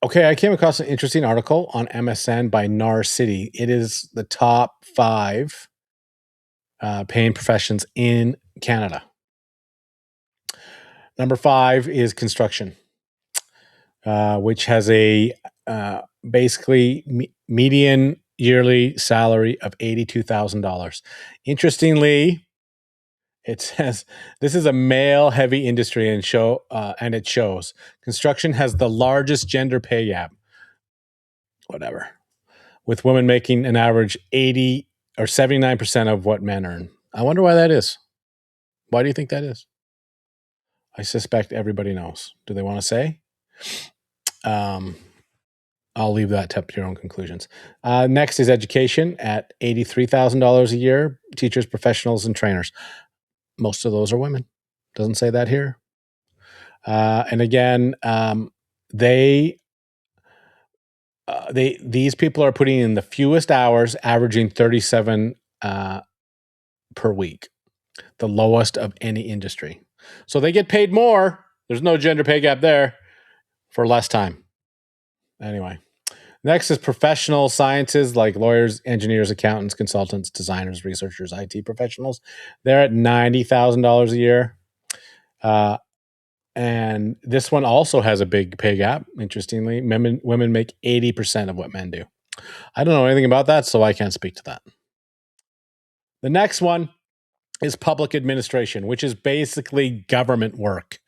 Okay, I came across an interesting article on MSN by NAR City. It is the top 5 paying professions in Canada. Number 5 is construction, which has a basically median yearly salary of $82,000. Interestingly, it says this is a male-heavy industry and it shows construction has the largest gender pay gap. Whatever. With women making an average 80 or 79% of what men earn. I wonder why that is. Why do you think that is? I suspect everybody knows. Do they want to say? I'll leave that to your own conclusions. Next is education at $83,000 a year. Teachers, professionals, and trainers. Most of those are women. Doesn't say that here. And again, these people are putting in the fewest hours, averaging 37 per week, the lowest of any industry. So they get paid more. There's no gender pay gap there for less time. Anyway, next is professional sciences like lawyers, engineers, accountants, consultants, designers, researchers, IT professionals. They're at $90,000 a year. And this one also has a big pay gap. Interestingly, women make 80% of what men do. I don't know anything about that, so I can't speak to that. The next one is public administration, which is basically government work.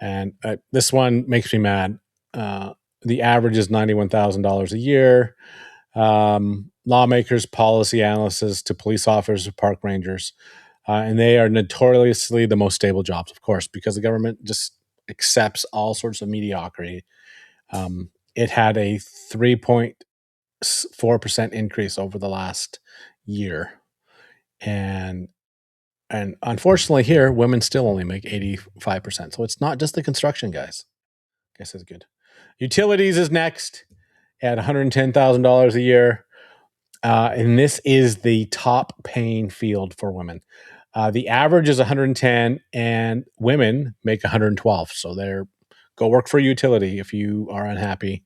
And this one makes me mad. The average is $91,000 a year. Lawmakers, policy analysts to police officers, park rangers. And they are notoriously the most stable jobs, of course, because the government just accepts all sorts of mediocrity. It had a 3.4% increase over the last year. And unfortunately here, women still only make 85%. So it's not just the construction guys. I guess it's good. Utilities is next at $110,000 a year. And this is the top paying field for women. The average is 110 and women make 112. So go work for a utility if you are unhappy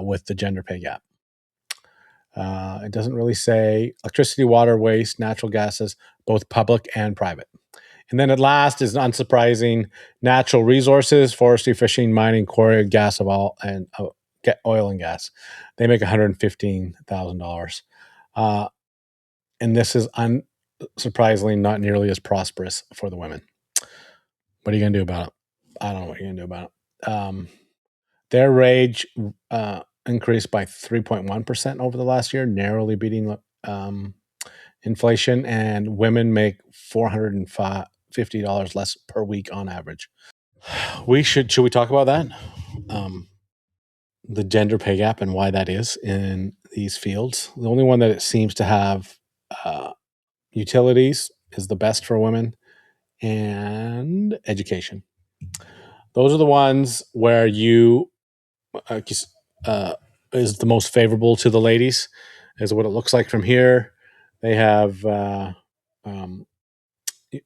with the gender pay gap. It doesn't really say electricity, water, waste, natural gases, both public and private. And then at last is unsurprising, natural resources, forestry, fishing, mining, quarry, gas of all, and oil and gas. They make $115,000. And this is unsurprisingly not nearly as prosperous for the women. What are you going to do about it? I don't know what you're going to do about it. Their wage increased by 3.1% over the last year, narrowly beating inflation, and women make $450 less per week on average. Should we talk about that? The gender pay gap and why that is in these fields. The only one that it seems to have utilities is the best for women, and education. Those are the ones where you is the most favorable to the ladies, is what it looks like from here. They have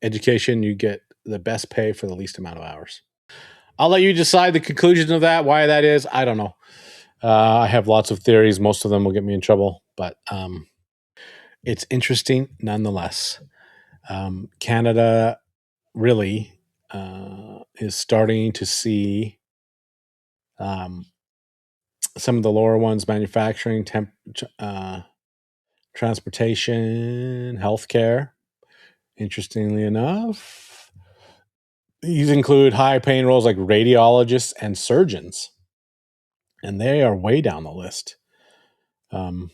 education. You get the best pay for the least amount of hours. I'll let you decide the conclusion of that. Why that is, I don't know. I have lots of theories. Most of them will get me in trouble, but it's interesting nonetheless. Canada really is starting to see some of the lower ones: manufacturing, transportation, healthcare. Interestingly enough, these include high-paying roles like radiologists and surgeons, and they are way down the list. And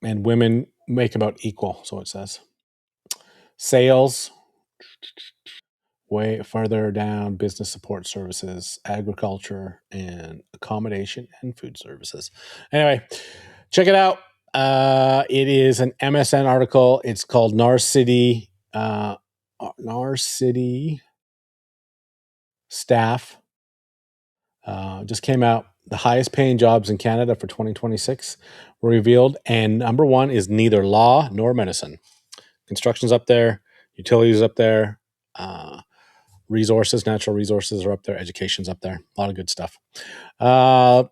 women make about equal, so it says. Sales, way further down, business support services, agriculture, and accommodation and food services. Anyway, check it out. It is an MSN article. It's called NAR City Staff. Just came out. The highest paying jobs in Canada for 2026 were revealed. And number one is neither law nor medicine. Construction's up there. Utilities up there. resources, natural resources are up there. Education's up there. A lot of good stuff. Uh,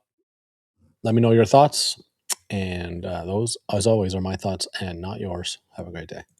let me know your thoughts. And those, as always, are my thoughts and not yours. Have a great day.